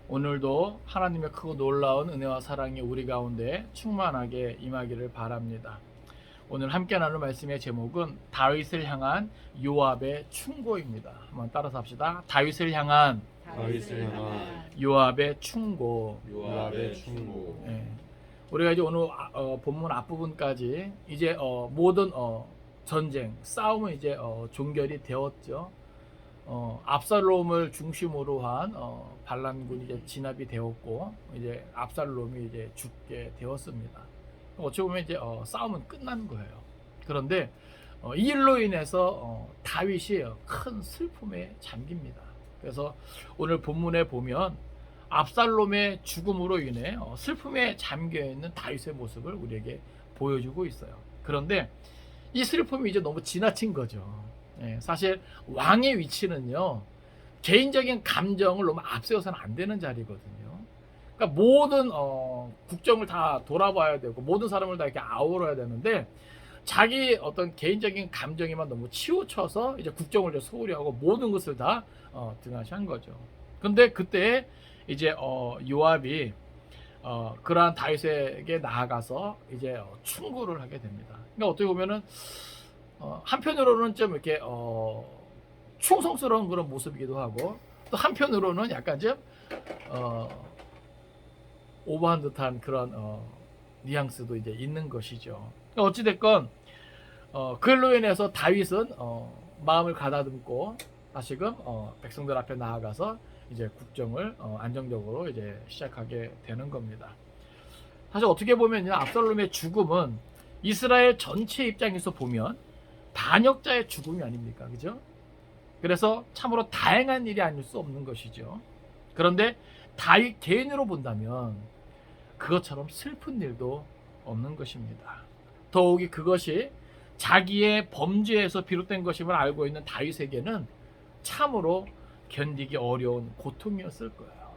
오늘도 하나님의 크고 놀라운 은혜와 사랑이 우리 가운데 충만하게 임하기를 바랍니다. 오늘 함께 나눌 말씀의 제목은 다윗을 향한 요압의 충고입니다. 한번 따라서 합시다. 다윗을 향한 요압의 충고. 요압의 충고. 예. 우리가 이제 오늘 본문 앞부분까지 이제 모든 전쟁, 싸움은 이제 종결이 되었죠. 압살롬을 중심으로 한 반란군이 이제 진압이 되었고 이제 압살롬이 이제 죽게 되었습니다. 어찌 보면 이제 싸움은 끝난 거예요. 그런데 이 일로 인해서 다윗이 큰 슬픔에 잠깁니다. 그래서 오늘 본문에 보면 압살롬의 죽음으로 인해 슬픔에 잠겨 있는 다윗의 모습을 우리에게 보여주고 있어요. 그런데 이 슬픔이 이제 너무 지나친 거죠. 사실 왕의 위치는요, 개인적인 감정을 너무 앞세워서는 안 되는 자리거든요. 그러니까 모든 국정을 다 돌아봐야 되고 모든 사람을 다 이렇게 아우러야 되는데 자기 어떤 개인적인 감정에만 너무 치우쳐서 이제 국정을 이제 소홀히 하고 모든 것을 다 등한시한 거죠. 근데 그때 이제 요압이 그러한 다윗에게 나아가서 이제 충고를 하게 됩니다. 그러니까 어떻게 보면은 한편으로는 좀 이렇게 충성스러운 그런 모습이기도 하고 또 한편으로는 약간 좀 오버한 듯한 그런 뉘앙스도 이제 있는 것이죠. 어찌 됐건 그걸로 인해서 다윗은 마음을 가다듬고 다시금 백성들 앞에 나아가서 이제 국정을 안정적으로 이제 시작하게 되는 겁니다. 사실 어떻게 보면요, 압살롬의 죽음은 이스라엘 전체 입장에서 보면 반역자의 죽음이 아닙니까? 그죠? 그래서 참으로 다행한 일이 아닐 수 없는 것이죠. 그런데 다윗 개인으로 본다면 그것처럼 슬픈 일도 없는 것입니다. 더욱이 그것이 자기의 범죄에서 비롯된 것임을 알고 있는 다윗에게는 참으로 견디기 어려운 고통이었을 거예요.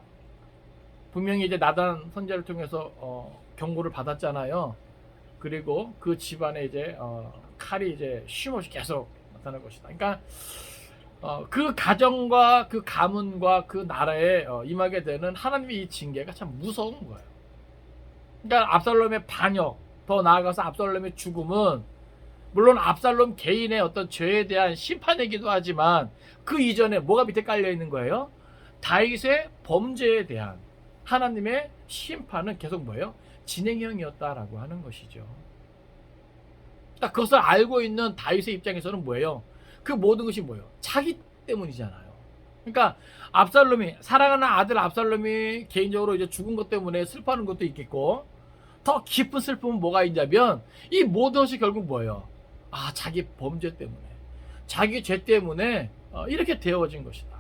분명히 이제 나단 선지자를 통해서 경고를 받았잖아요. 그리고 그 집안에 이제 칼이 이제 쉼없이 계속 나타날 것이다. 그러니까 그 가정과 그 가문과 그 나라에 임하게 되는 하나님의 이 징계가 참 무서운 거예요. 그러니까 압살롬의 반역, 더 나아가서 압살롬의 죽음은 물론 압살롬 개인의 어떤 죄에 대한 심판이기도 하지만 그 이전에 뭐가 밑에 깔려 있는 거예요? 다윗의 범죄에 대한 하나님의 심판은 계속 뭐예요? 진행형이었다라고 하는 것이죠. 그러니까 그것을 알고 있는 다윗의 입장에서는 뭐예요? 그 모든 것이 뭐예요? 자기 때문이잖아요. 그러니까 압살롬이, 사랑하는 아들 압살롬이 개인적으로 이제 죽은 것 때문에 슬퍼하는 것도 있겠고, 더 깊은 슬픔은 뭐가 있냐면 이 모든 것이 결국 뭐예요? 자기 범죄 때문에, 자기 죄 때문에 이렇게 되어진 것이다.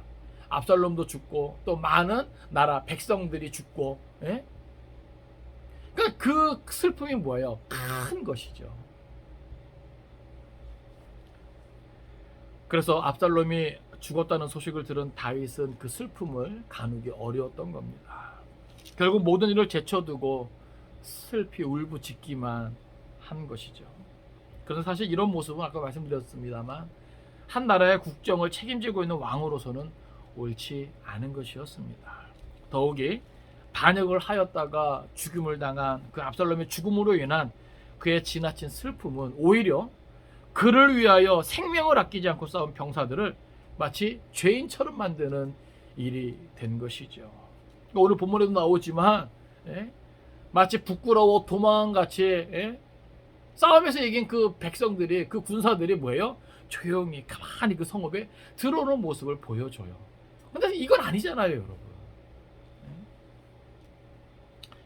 압살롬도 죽고 또 많은 나라 백성들이 죽고, 예? 그러니까 그 슬픔이 뭐예요? 큰 것이죠. 그래서 압살롬이 죽었다는 소식을 들은 다윗은 그 슬픔을 가누기 어려웠던 겁니다. 결국 모든 일을 제쳐두고 슬피 울부짖기만 한 것이죠. 그래서 사실 이런 모습은 아까 말씀드렸습니다만 한 나라의 국정을 책임지고 있는 왕으로서는 옳지 않은 것이었습니다. 더욱이 반역을 하였다가 죽임을 당한 그 압살롬의 죽음으로 인한 그의 지나친 슬픔은 오히려 그를 위하여 생명을 아끼지 않고 싸운 병사들을 마치 죄인처럼 만드는 일이 된 것이죠. 오늘 본문에도 나오지만 마치 부끄러워 도망같이 싸움에서 이긴 그 백성들이, 그 군사들이 뭐예요? 조용히 가만히 그 성읍에 들어오는 모습을 보여줘요. 근데 이건 아니잖아요, 여러분.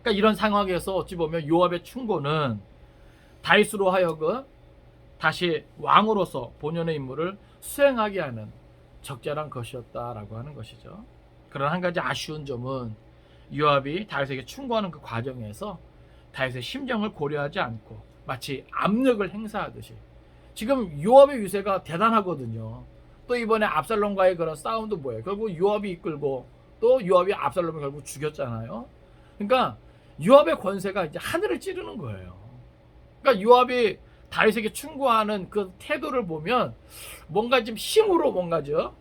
그러니까 이런 상황에서 어찌 보면 요압의 충고는 다윗으로 하여금 다시 왕으로서 본연의 임무를 수행하게 하는 적절한 것이었다라고 하는 것이죠. 그러나 한 가지 아쉬운 점은 요압이 다윗에게 충고하는 그 과정에서 다윗의 심정을 고려하지 않고 마치 압력을 행사하듯이, 지금 요압의 유세가 대단하거든요. 또 이번에 압살롬과의 그런 싸움도 뭐예요? 결국 요압이 이끌고 또 요압이 압살롬을 결국 죽였잖아요. 그러니까 요압의 권세가 이제 하늘을 찌르는 거예요. 그러니까 요압이 다윗에게 충고하는 그 태도를 보면 뭔가 좀 힘으로 뭔가죠.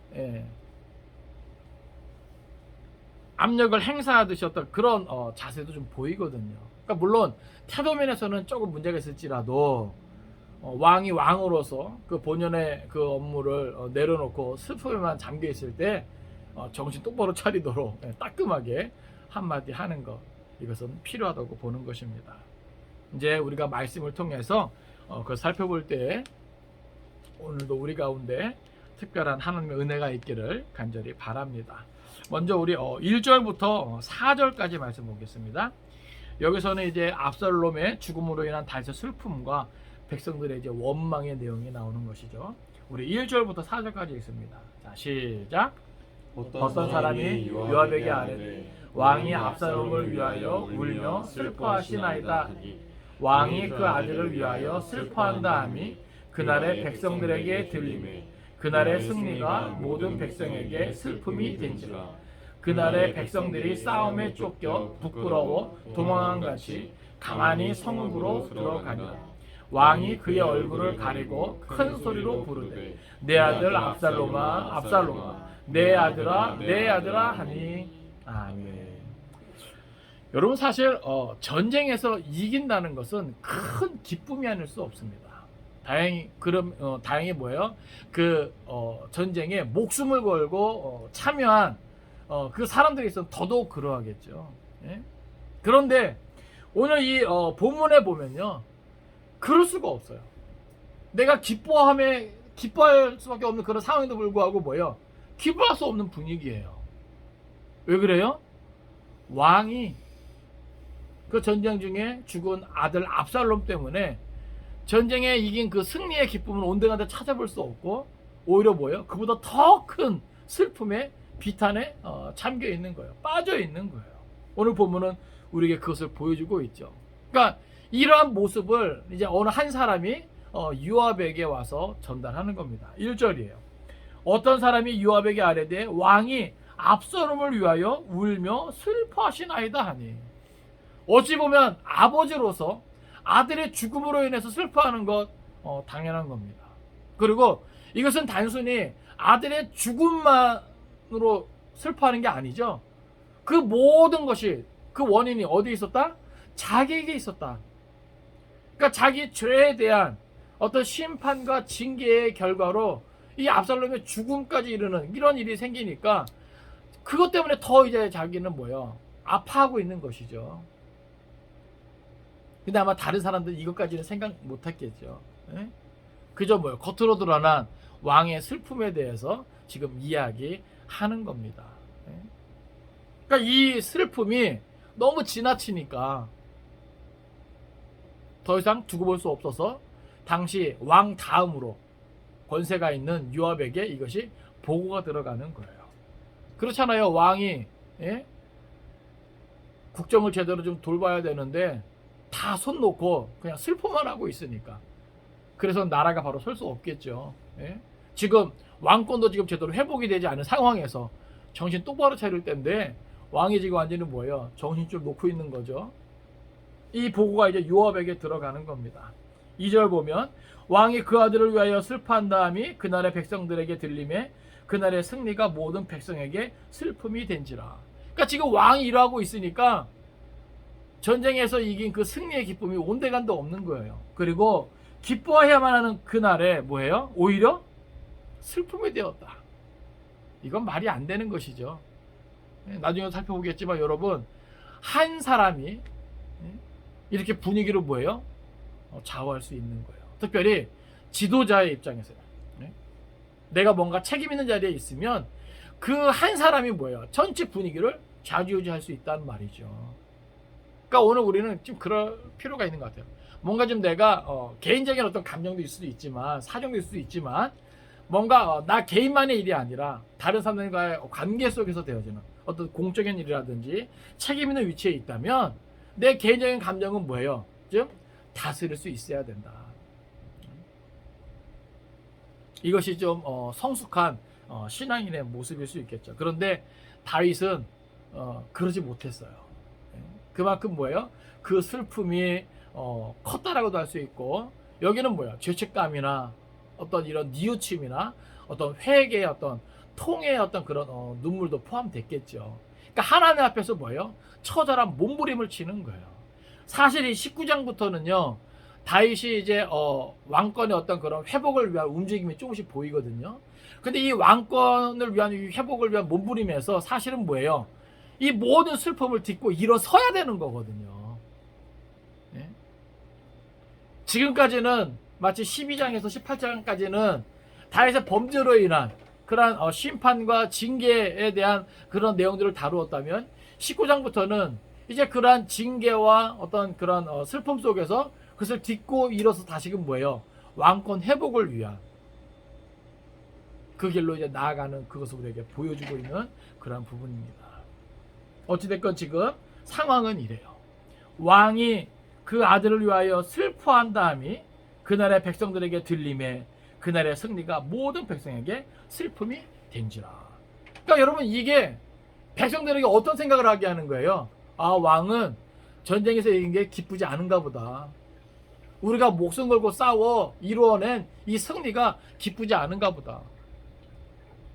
압력을 행사하듯이 어떤 그런 자세도 좀 보이거든요. 그러니까 물론 태도면에서는 조금 문제가 있을지라도 왕이 왕으로서 그 본연의 그 업무를 내려놓고 슬픔에만 잠겨 있을 때 정신 똑바로 차리도록 따끔하게 한마디 하는 것, 이것은 필요하다고 보는 것입니다. 이제 우리가 말씀을 통해서 그걸 살펴볼 때 오늘도 우리 가운데 특별한 하나님의 은혜가 있기를 간절히 바랍니다. 먼저 우리 1절부터 4절까지 말씀 보겠습니다. 여기서는 이제 압살롬의 죽음으로 인한 다윗의 슬픔과 백성들의 이제 원망의 내용이 나오는 것이죠. 우리 1절부터 4절까지 있습니다. 자, 시작. 어떤 사람이 요압에게 아뢰되 왕이 압살롬을 위하여 울며 슬퍼하시나이다 하니 왕이 그 아들을 위하여 슬퍼한다 하니 그날의 백성들에게 들리매 그날의 승리가 모든 백성에게 슬픔이 된지라. 그날의 백성들이 싸움에 쫓겨 부끄러워 도망한 같이 가만히 성읍으로 들어가니라. 왕이 그의 얼굴을 가리고 큰 소리로 부르되 내 아들 압살롬아 압살롬아 내 아들아 내 아들아 하니. 아멘. 여러분 사실 전쟁에서 이긴다는 것은 큰 기쁨이 아닐 수 없습니다. 다행히 뭐예요? 그 전쟁에 목숨을 걸고 참여한 그 사람들이 있으면 더더욱 그러하겠죠. 예? 그런데 오늘 이 본문에 보면요, 그럴 수가 없어요. 내가 기뻐할 수밖에 없는 그런 상황에도 불구하고 뭐예요? 기뻐할 수 없는 분위기예요. 왜 그래요? 왕이 그 전쟁 중에 죽은 아들 압살롬 때문에 전쟁에 이긴 그 승리의 기쁨을 온데간데 찾아볼 수 없고, 오히려 뭐예요? 그보다 더 큰 슬픔에 비탄에 잠겨 있는 거예요. 빠져 있는 거예요. 오늘 본문은 우리에게 그것을 보여주고 있죠. 그러니까 이러한 모습을 이제 어느 한 사람이 요압에게 와서 전달하는 겁니다. 1절이에요. 어떤 사람이 요압에게 아뢰되 왕이 압살롬을 위하여 울며 슬퍼하시나이다 하니. 어찌 보면 아버지로서 아들의 죽음으로 인해서 슬퍼하는 것 당연한 겁니다. 그리고 이것은 단순히 아들의 죽음만으로 슬퍼하는 게 아니죠. 그 모든 것이, 그 원인이 어디에 있었다? 자기에게 있었다. 그러니까 자기 죄에 대한 어떤 심판과 징계의 결과로 이 압살롬의 죽음까지 이르는 이런 일이 생기니까 그것 때문에 더 이제 자기는 뭐예요? 아파하고 있는 것이죠. 근데 아마 다른 사람들은 이것까지는 생각 못 했겠죠. 예? 그저 뭐예요? 겉으로 드러난 왕의 슬픔에 대해서 지금 이야기하는 겁니다. 예? 그러니까 이 슬픔이 너무 지나치니까 더 이상 두고 볼 수 없어서 당시 왕 다음으로 권세가 있는 요압에게 이것이 보고가 들어가는 거예요. 그렇잖아요. 왕이 국정을 제대로 좀 돌봐야 되는데 다 손 놓고 그냥 슬퍼만 하고 있으니까. 그래서 나라가 바로 설 수 없겠죠. 지금 왕권도 지금 제대로 회복이 되지 않은 상황에서 정신 똑바로 차릴 때인데 왕이 지금 완전히 뭐예요? 정신 좀 놓고 있는 거죠. 이 보고가 이제 요압에게 들어가는 겁니다. 2절 보면 왕이 그 아들을 위하여 슬퍼한 다음이 그날의 백성들에게 들림에 그날의 승리가 모든 백성에게 슬픔이 된지라. 그러니까 지금 왕이 일하고 있으니까 전쟁에서 이긴 그 승리의 기쁨이 온데간도 없는 거예요. 그리고 기뻐해야만 하는 그날에 뭐예요? 오히려 슬픔이 되었다. 이건 말이 안 되는 것이죠. 나중에 살펴보겠지만 여러분, 한 사람이 이렇게 분위기를 뭐예요? 좌우할 수 있는 거예요. 특별히 지도자의 입장에서요. 내가 뭔가 책임 있는 자리에 있으면 그 한 사람이 뭐예요? 전체 분위기를 좌지우지할 수 있다는 말이죠. 그러니까 오늘 우리는 좀 그럴 필요가 있는 것 같아요. 뭔가 좀 내가 개인적인 어떤 감정도 있을 수도 있지만, 사정도 있을 수도 있지만, 뭔가 나 개인만의 일이 아니라 다른 사람들과의 관계 속에서 되어지는 어떤 공적인 일이라든지 책임 있는 위치에 있다면 내 개인적인 감정은 뭐예요? 좀 다스릴 수 있어야 된다. 이것이 좀 성숙한 신앙인의 모습일 수 있겠죠. 그런데 다윗은 그러지 못했어요. 그만큼 뭐예요? 그 슬픔이 컸다라고도 할 수 있고, 여기는 뭐야? 죄책감이나 어떤 이런 뉘우침이나 어떤 회개의 어떤 통의 어떤 그런 눈물도 포함됐겠죠. 그러니까 하나님 앞에서 뭐예요? 처절한 몸부림을 치는 거예요. 사실 이 19장부터는요. 다윗이 이제 왕권의 어떤 그런 회복을 위한 움직임이 조금씩 보이거든요. 근데 이 왕권을 위한 이 회복을 위한 몸부림에서 사실은 뭐예요? 이 모든 슬픔을 딛고 일어서야 되는 거거든요. 예? 지금까지는 마치 12장에서 18장까지는 다윗의 범죄로 인한 그러한 심판과 징계에 대한 그런 내용들을 다루었다면 19장부터는 이제 그러한 징계와 어떤 그런 슬픔 속에서 그것을 딛고 일어서 다시금 뭐예요? 왕권 회복을 위한 그 길로 이제 나아가는 그것을 우리에게 보여주고 있는 그런 부분입니다. 어찌됐건 지금 상황은 이래요. 왕이 그 아들을 위하여 슬퍼한 다음이 그날의 백성들에게 들림에 그날의 승리가 모든 백성에게 슬픔이 된지라. 그러니까 여러분 이게 백성들에게 어떤 생각을 하게 하는 거예요? 아, 왕은 전쟁에서 이긴 게 기쁘지 않은가 보다. 우리가 목숨 걸고 싸워 이루어낸 이 승리가 기쁘지 않은가 보다.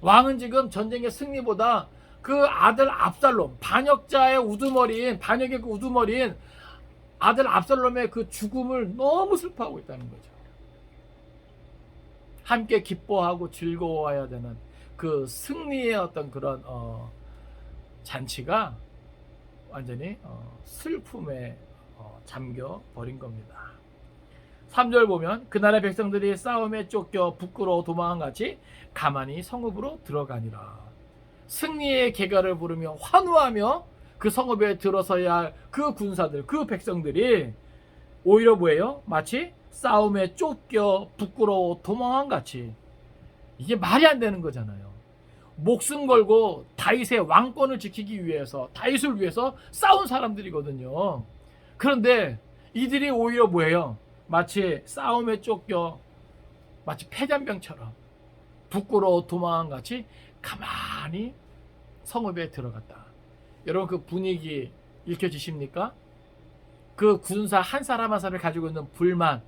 왕은 지금 전쟁의 승리보다 그 아들 압살롬, 반역자의 우두머리인, 반역의 그 우두머리인 아들 압살롬의 그 죽음을 너무 슬퍼하고 있다는 거죠. 함께 기뻐하고 즐거워해야 되는 그 승리의 어떤 그런 잔치가 완전히 슬픔에 잠겨 버린 겁니다. 3절 보면 그날의 백성들이 싸움에 쫓겨 부끄러워 도망한 같이 가만히 성읍으로 들어가니라. 승리의 계가를 부르며 환호하며 그 성읍에 들어서야 할 그 군사들, 그 백성들이 오히려 뭐예요? 마치 싸움에 쫓겨 부끄러워 도망한 같이. 이게 말이 안 되는 거잖아요. 목숨 걸고 다윗의 왕권을 지키기 위해서, 다윗을 위해서 싸운 사람들이거든요. 그런데 이들이 오히려 뭐예요? 마치 싸움에 쫓겨 마치 패잔병처럼 부끄러워 도망한 같이 가만히 성읍에 들어갔다. 여러분 그 분위기 읽혀지십니까? 그 군사 한 사람 한 사람을 가지고 있는 불만,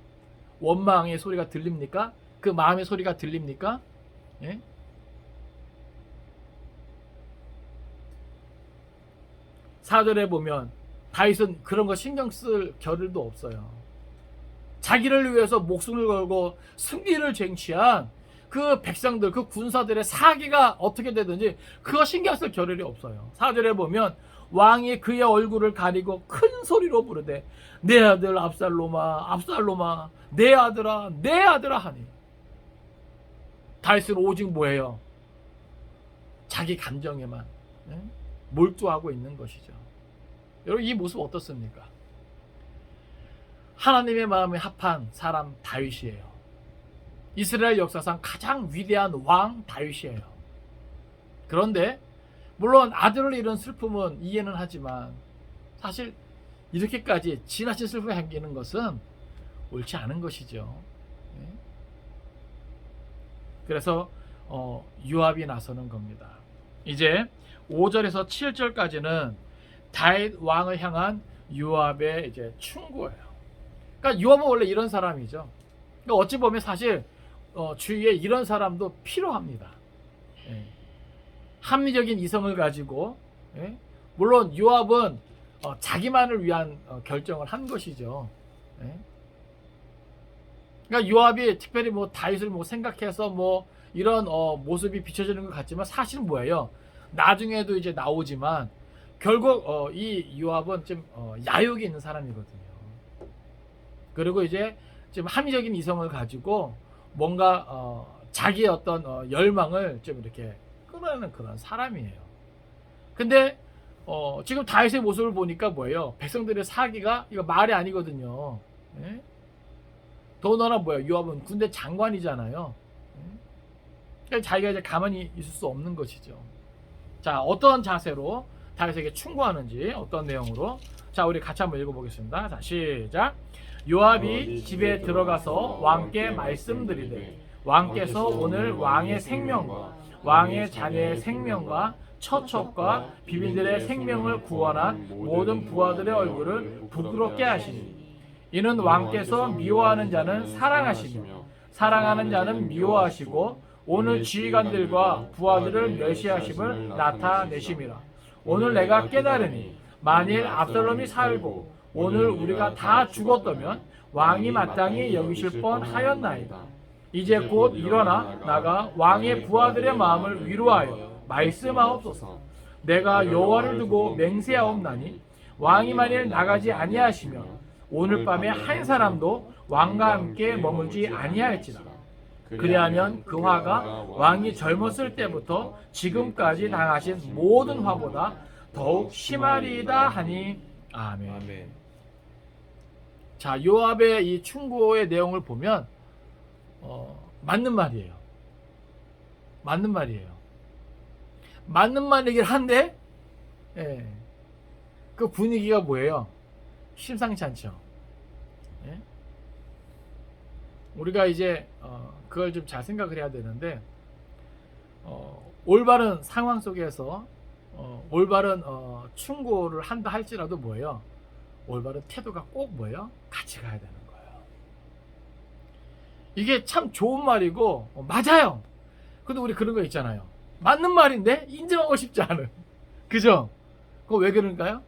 원망의 소리가 들립니까? 그 마음의 소리가 들립니까? 예? 4절에 보면 다윗은 그런 거 신경 쓸 겨를도 없어요. 자기를 위해서 목숨을 걸고 승리를 쟁취한 그 백성들, 그 군사들의 사기가 어떻게 되든지 그거 신경 쓸 겨를이 없어요. 4절에 보면 왕이 그의 얼굴을 가리고 큰 소리로 부르되 내 아들 압살롬아, 압살롬아, 내 아들아, 내 아들아 하니. 다윗은 오직 뭐예요? 자기 감정에만 몰두하고 있는 것이죠. 여러분 이 모습 어떻습니까? 하나님의 마음에 합한 사람 다윗이에요. 이스라엘 역사상 가장 위대한 왕 다윗이에요. 그런데 물론 아들을 잃은 슬픔은 이해는 하지만 사실 이렇게까지 지나친 슬픔을 안기는 것은 옳지 않은 것이죠. 그래서 요압이 나서는 겁니다. 이제 5절에서 7절까지는 다윗 왕을 향한 요압의 이제 충고예요. 그러니까 요압은 원래 이런 사람이죠. 그러니까 어찌 보면 사실 주위에 이런 사람도 필요합니다. 합리적인 이성을 가지고, 물론 요압은 자기만을 위한 결정을 한 것이죠. 그러니까 요압이 특별히 뭐 다윗을 뭐 생각해서 뭐 이런 모습이 비춰지는 것 같지만 사실은 뭐예요? 나중에도 이제 나오지만 결국 이 요압은 좀 야욕이 있는 사람이거든요. 그리고 이제 좀 합리적인 이성을 가지고 뭔가 자기의 어떤 열망을 좀 이렇게 끌어내는 그런 사람이에요. 근데 지금 다윗의 모습을 보니까 뭐예요? 백성들의 사기가 이거 말이 아니거든요. 더군다나 뭐예요? 요압은 군대 장관이잖아요. 그러니까 자기가 이제 가만히 있을 수 없는 것이죠. 자, 어떤 자세로 다윗에게 충고하는지, 어떤 내용으로, 자 우리 같이 한번 읽어보겠습니다. 자 시작. 요압이 집에 들어가서 왕께 말씀드리되 왕께서 오늘 왕의 생명과 왕의 자녀의 생명과 처첩과 비빈들의 생명을 구원한 모든 부하들의 얼굴을 부끄럽게 하시니 이는 왕께서 미워하는 자는 사랑하시며 사랑하는 자는 미워하시고 오늘 지휘관들과 부하들을 멸시하심을 나타내심이라. 오늘 내가 깨달으니 만일 압살롬이 살고 오늘 우리가 다 죽었다면 왕이 마땅히 여기실 뻔하였나이다. 이제 곧 일어나 나가 왕의 부하들의 마음을 위로하여 말씀하옵소서. 내가 여호와를 두고 맹세하옵나니 왕이 만일 나가지 아니하시면 오늘 밤에 한 사람도 왕과 함께 머물지 아니할지라. 그리하면 그 화가 왕이 젊었을 때부터 지금까지 당하신 모든 화보다 더욱 심하리이다 하니 아멘. 아멘. 자, 요압의 이 충고의 내용을 보면 맞는 말이에요. 맞는 말이에요. 맞는 말이긴 한데 그 분위기가 뭐예요? 심상치 않죠. 예? 우리가 이제 그걸 좀 잘 생각을 해야 되는데 올바른 상황 속에서 올바른 충고를 한다 할지라도 뭐예요? 올바른 태도가 꼭 뭐예요? 같이 가야 되는 거예요. 이게 참 좋은 말이고 맞아요. 근데 우리 그런 거 있잖아요. 맞는 말인데 인정하고 싶지 않은. 그죠? 그거 왜 그런가요?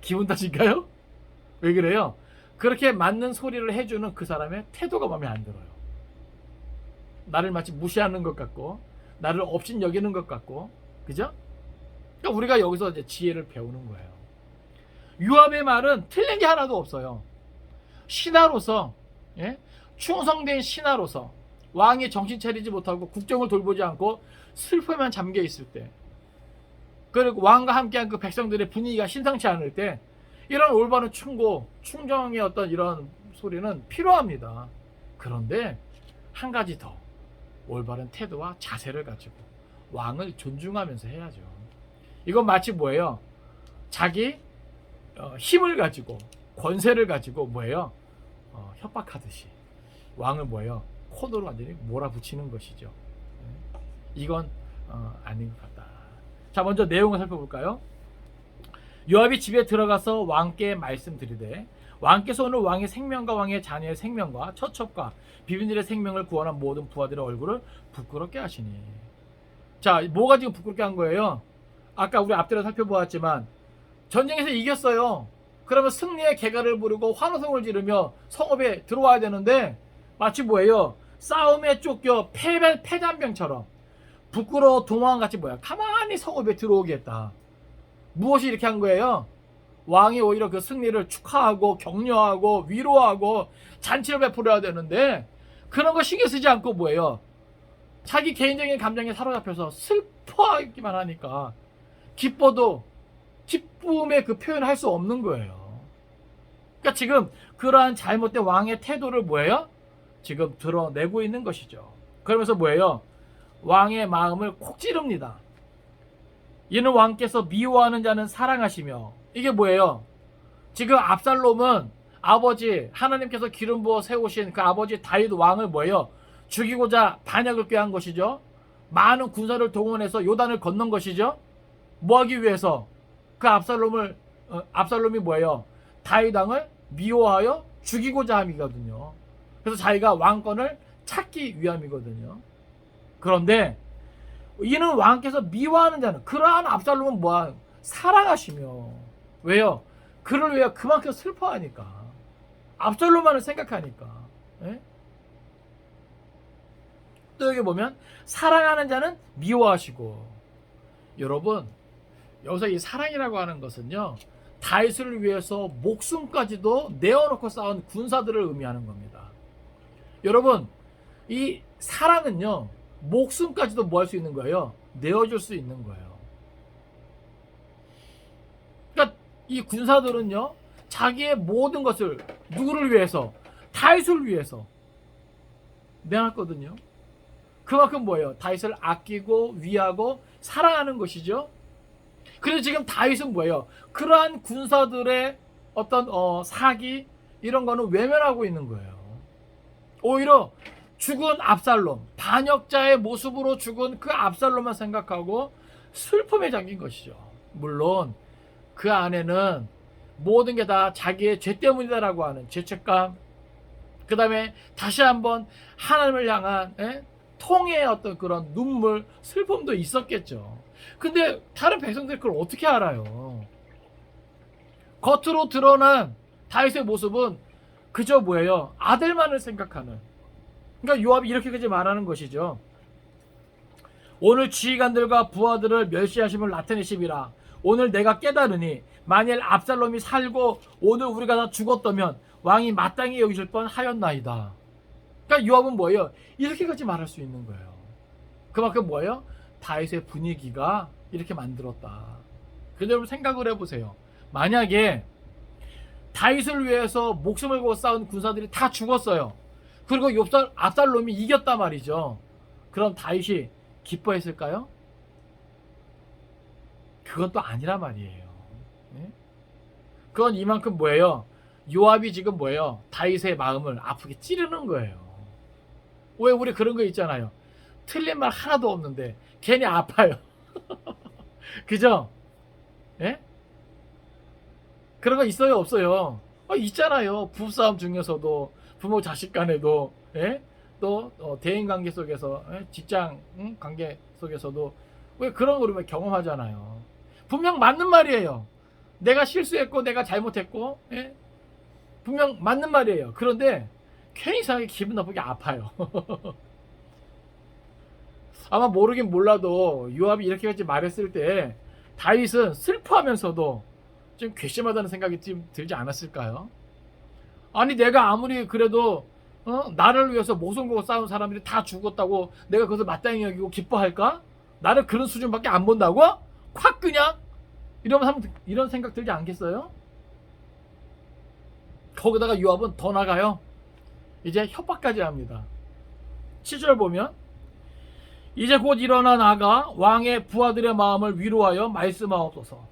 기분 탓인가요? 왜 그래요? 그렇게 맞는 소리를 해주는 그 사람의 태도가 마음에 안 들어요. 나를 마치 무시하는 것 같고 나를 업신 여기는 것 같고, 그죠? 그러니까 우리가 여기서 이제 지혜를 배우는 거예요. 요압의 말은 틀린 게 하나도 없어요. 신하로서, 충성된 신하로서 왕이 정신 차리지 못하고 국정을 돌보지 않고 슬픔에만 잠겨 있을 때, 그리고 왕과 함께한 그 백성들의 분위기가 심상치 않을 때 이런 올바른 충고, 충정의 어떤 이런 소리는 필요합니다. 그런데 한 가지 더 올바른 태도와 자세를 가지고 왕을 존중하면서 해야죠. 이건 마치 뭐예요? 자기 힘을 가지고 권세를 가지고 뭐예요? 협박하듯이 왕을 뭐예요? 코너로 완전히 몰아붙이는 것이죠. 이건 아닌 것 같다. 자, 먼저 내용을 살펴볼까요? 요압이 집에 들어가서 왕께 말씀드리되 왕께서 오늘 왕의 생명과 왕의 자녀의 생명과 처첩과 비빈들의 생명을 구원한 모든 부하들의 얼굴을 부끄럽게 하시니. 자, 뭐가 지금 부끄럽게 한 거예요? 아까 우리 앞뒤로 살펴보았지만 전쟁에서 이겼어요. 그러면 승리의 개가를 부르고 환호성을 지르며 성읍에 들어와야 되는데 마치 뭐예요? 싸움에 쫓겨 패잔병처럼 부끄러워 도망같이 뭐야? 가만히 성읍에 들어오겠다. 무엇이 이렇게 한 거예요? 왕이 오히려 그 승리를 축하하고 격려하고 위로하고 잔치를 베풀어야 되는데 그런 거 신경 쓰지 않고 뭐예요? 자기 개인적인 감정에 사로잡혀서 슬퍼하기만 하니까 기뻐도 기쁨의 그 표현을 할 수 없는 거예요. 그러니까 지금 그러한 잘못된 왕의 태도를 뭐예요? 지금 드러내고 있는 것이죠. 그러면서 뭐예요? 왕의 마음을 콕 찌릅니다. 이는 왕께서 미워하는 자는 사랑하시며. 이게 뭐예요? 지금 압살롬은 아버지 하나님께서 기름 부어 세우신 그 아버지 다윗 왕을 뭐예요? 죽이고자 반역을 꾀한 것이죠. 많은 군사를 동원해서 요단을 건넌 것이죠. 뭐 하기 위해서? 그 압살롬이 뭐예요? 다윗 왕을 미워하여 죽이고자 함이거든요. 그래서 자기가 왕권을 찾기 위함이거든요. 그런데 이는 왕께서 미워하는 자는, 그러한 압살롬은 뭐야? 사랑하시며. 왜요? 그를 위해 그만큼 슬퍼하니까. 압살롬만을 생각하니까. 예? 또 여기 보면 사랑하는 자는 미워하시고. 여러분, 여기서 이 사랑이라고 하는 것은요, 다윗을 위해서 목숨까지도 내어놓고 싸운 군사들을 의미하는 겁니다. 여러분, 이 사랑은요, 목숨까지도 뭐 할 수 있는 거예요? 내어줄 수 있는 거예요. 그러니까 이 군사들은요, 자기의 모든 것을 누구를 위해서? 다윗을 위해서 내놨거든요. 그만큼 뭐예요? 다윗을 아끼고 위하고 사랑하는 것이죠. 그래서 지금 다윗은 뭐예요? 그러한 군사들의 어떤 사기 이런 거는 외면하고 있는 거예요. 오히려 죽은 압살롬, 반역자의 모습으로 죽은 그 압살롬만 생각하고 슬픔에 잠긴 것이죠. 물론 그 안에는 모든 게 다 자기의 죄 때문이다라고 하는 죄책감, 그 다음에 다시 한번 하나님을 향한 통의 어떤 그런 눈물, 슬픔도 있었겠죠. 근데 다른 백성들이 그걸 어떻게 알아요? 겉으로 드러난 다윗의 모습은 그저 뭐예요? 아들만을 생각하는. 그러니까 요압이 이렇게까지 말하는 것이죠. 오늘 지휘관들과 부하들을 멸시하심을 나타내심이라. 오늘 내가 깨달으니 만일 압살롬이 살고 오늘 우리가 다 죽었다면 왕이 마땅히 여기실 뻔 하였나이다. 그러니까 요압은 뭐예요? 이렇게까지 말할 수 있는 거예요. 그만큼 뭐예요? 다윗의 분위기가 이렇게 만들었다. 근데 여러분 생각을 해보세요. 만약에 다윗을 위해서 목숨을 걸고 싸운 군사들이 다 죽었어요. 그리고 압살롬이 이겼단 말이죠. 그럼 다윗이 기뻐했을까요? 그건 또 아니란 말이에요. 그건 이만큼 뭐예요? 요압이 지금 뭐예요? 다윗의 마음을 아프게 찌르는 거예요. 왜 우리 그런 거 있잖아요. 틀린 말 하나도 없는데 괜히 아파요. 그죠? 예? 그런 거 있어요, 없어요? 있잖아요. 부부싸움 중에서도 부모 자식 간에도, 예? 또 대인 관계 속에서, 예? 직장 관계 속에서도 왜 그런 걸 우리가 경험하잖아요. 분명 맞는 말이에요. 내가 실수했고 내가 잘못했고, 예? 분명 맞는 말이에요. 그런데 괜히 이상하게 기분 나쁘게 아파요. 아마 모르긴 몰라도 요압이 이렇게까지 말했을 때 다윗은 슬퍼하면서도 좀 괘씸하다는 생각이 좀 들지 않았을까요? 아니 내가 아무리 그래도 나를 위해서 목숨 걸고 싸운 사람들이 다 죽었다고 내가 그것을 마땅히 여기고 기뻐할까? 나를 그런 수준밖에 안 본다고? 콱 그냥 이런 생각 들지 않겠어요? 거기다가 요압은 더 나가요. 이제 협박까지 합니다. 7절 보면 이제 곧 일어나 나가 왕의 부하들의 마음을 위로하여 말씀하옵소서.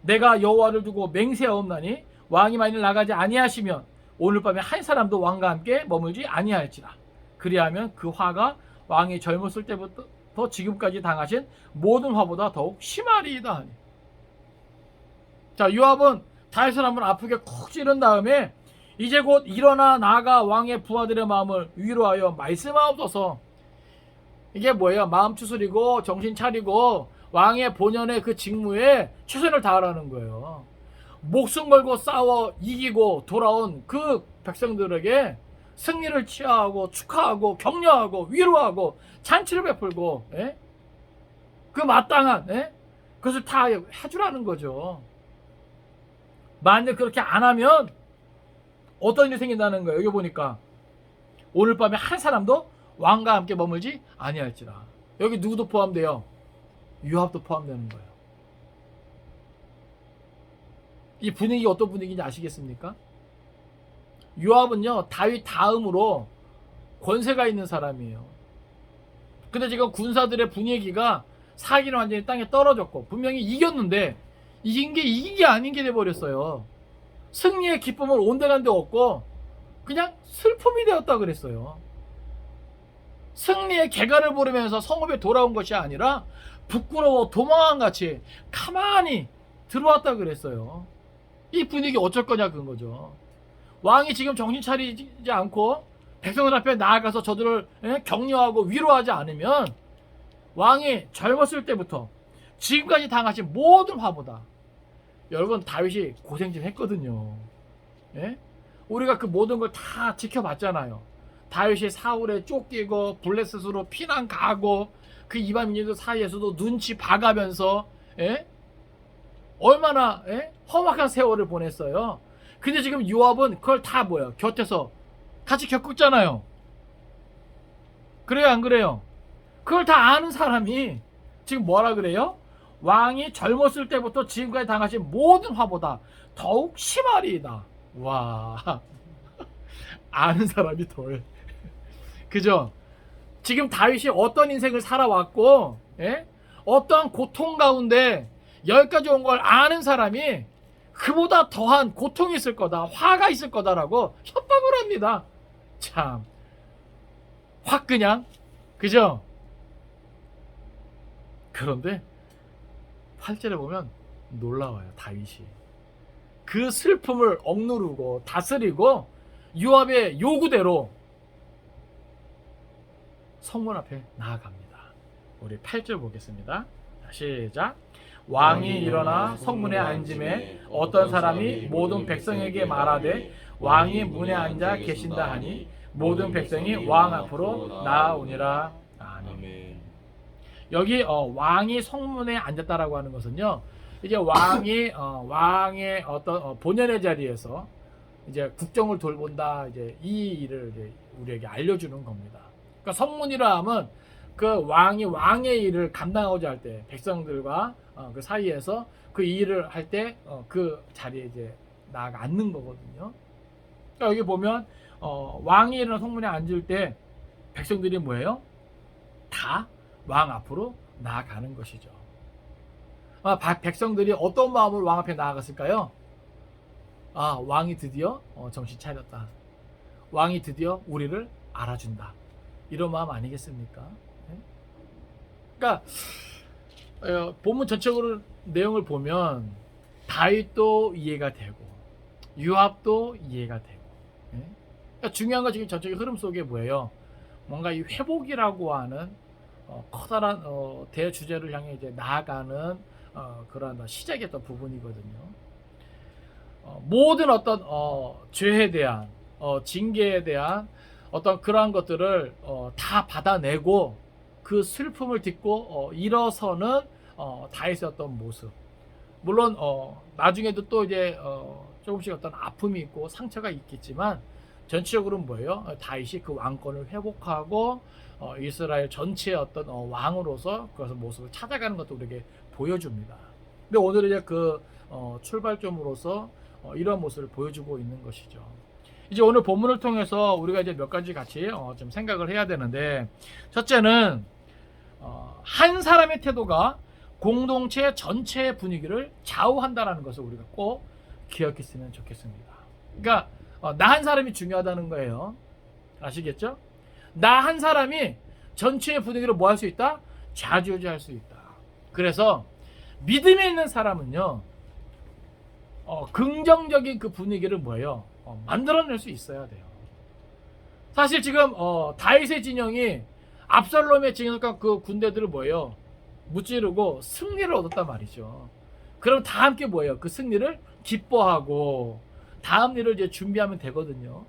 내가 여호와를 두고 맹세하옵나니 왕이 만일 나가지 아니하시면 오늘 밤에 한 사람도 왕과 함께 머물지 아니할지라. 그리하면 그 화가 왕이 젊었을 때부터 지금까지 당하신 모든 화보다 더욱 심하리이다 하니. 자, 요압은 다윗을 한번 아프게 콕 찌른 다음에 이제 곧 일어나 나가 왕의 부하들의 마음을 위로하여 말씀하옵소서. 이게 뭐예요? 마음 추스리고 정신 차리고 왕의 본연의 그 직무에 최선을 다하라는 거예요. 목숨 걸고 싸워 이기고 돌아온 그 백성들에게 승리를 취하고 축하하고 격려하고 위로하고 잔치를 베풀고, 예? 그 마땅한, 예? 그것을 다 해주라는 거죠. 만약 그렇게 안 하면 어떤 일이 생긴다는 거예요. 여기 보니까 오늘 밤에 한 사람도 왕과 함께 머물지 아니할지라. 여기 누구도 포함돼요? 요압도 포함되는 거예요. 이 분위기 어떤 분위기인지 아시겠습니까? 요압은요 다윗 다음으로 권세가 있는 사람이에요. 근데 지금 군사들의 분위기가 사기는 완전히 땅에 떨어졌고 분명히 이겼는데 이긴 게 아닌 게 돼버렸어요. 승리의 기쁨을 온데간데 없고 그냥 슬픔이 되었다 그랬어요. 승리의 개가를 부르면서 성읍에 돌아온 것이 아니라 부끄러워 도망한 같이 가만히 들어왔다 그랬어요. 이 분위기 어쩔 거냐 그런 거죠. 왕이 지금 정신 차리지 않고 백성들 앞에 나아가서 저들을 격려하고 위로하지 않으면 왕이 젊었을 때부터 지금까지 당하신 모든 화보다, 여러분 다윗이 고생 좀 했거든요. 예? 우리가 그 모든 걸 다 지켜봤잖아요. 다윗이 사울에 쫓기고 블레셋으로 피난 가고 그 이방 민족들 사이에서도 눈치 봐가면서, 예? 얼마나, 예? 험악한 세월을 보냈어요. 근데 지금 요압은 그걸 다 뭐예요? 곁에서 같이 겪었잖아요. 그래요 안 그래요? 그걸 다 아는 사람이 지금 뭐라 그래요? 왕이 젊었을 때부터 지금까지 당하신 모든 화보다 더욱 심하리이다. 와, 아는 사람이 덜. 그죠? 지금 다윗이 어떤 인생을 살아왔고, 예? 어떠한 고통 가운데 여기까지 온 걸 아는 사람이 그보다 더한 고통이 있을 거다, 화가 있을 거다라고 협박을 합니다. 참, 확 그냥, 그죠? 그런데 8절에 보면 놀라워요. 다윗이 그 슬픔을 억누르고 다스리고 요압의 요구대로 성문 앞에 나아갑니다. 우리 8절 보겠습니다. 시작. 왕이 일어나 성문에 앉음에 어떤 사람이 모든 백성에게 말하되 왕이 문에 앉아 계신다 하니 모든 백성이 왕 앞으로 나아오니라. 아멘. 여기 왕이 성문에 앉았다라고 하는 것은요, 이제 왕의 어떤 본연의 자리에서 이제 국정을 돌본다, 이제 이 일을 이제 우리에게 알려주는 겁니다. 그러니까 성문이라 하면 그 왕의 일을 감당하고자 할 때 백성들과 그 사이에서 그 일을 할 때 그 자리에 이제 나아가 앉는 거거든요. 그러니까 여기 보면 왕이 일어나 성문에 앉을 때 백성들이 뭐예요? 다 왕 앞으로 나아가는 것이죠. 백성들이 어떤 마음으로 왕 앞에 나아갔을까요? 아, 왕이 드디어 정신 차렸다. 왕이 드디어 우리를 알아준다. 이런 마음 아니겠습니까? 그러니까 본문 전체적으로 내용을 보면 다윗도 이해가 되고 요압도 이해가 되고, 그러니까 중요한 건 지금 전체적인 흐름 속에 뭐예요? 뭔가 이 회복이라고 하는 커다란 대주제를 향해 이제 나아가는 그러한 시작이었던 부분이거든요. 모든 어떤 죄에 대한 징계에 대한 어떤 그러한 것들을 다 받아내고 그 슬픔을 딛고 일어서는 다윗의 어떤 모습. 물론 나중에도 또 이제 조금씩 어떤 아픔이 있고 상처가 있겠지만 전체적으로는 뭐예요? 다윗이 그 왕권을 회복하고 이스라엘 전체의 어떤 왕으로서 그것의 모습을 찾아가는 것도 우리에게 보여줍니다. 근데 오늘 이제 그 출발점으로서 이런 모습을 보여주고 있는 것이죠. 이제 오늘 본문을 통해서 우리가 이제 몇 가지 같이 좀 생각을 해야 되는데, 첫째는 한 사람의 태도가 공동체 전체의 분위기를 좌우한다라는 것을 우리가 꼭 기억했으면 좋겠습니다. 그러니까 나 한 사람이 중요하다는 거예요. 아시겠죠? 나 한 사람이 전체의 분위기를 뭐 할 수 있다? 좌지우지할 수 있다. 그래서 믿음에 있는 사람은요, 긍정적인 그 분위기를 뭐예요? 만들어낼 수 있어야 돼요. 사실 지금 다윗의 진영이 압살롬의 진영과 그 군대들을 뭐예요? 무찌르고 승리를 얻었단 말이죠. 그럼 다 함께 뭐예요? 그 승리를 기뻐하고 다음 일을 이제 준비하면 되거든요.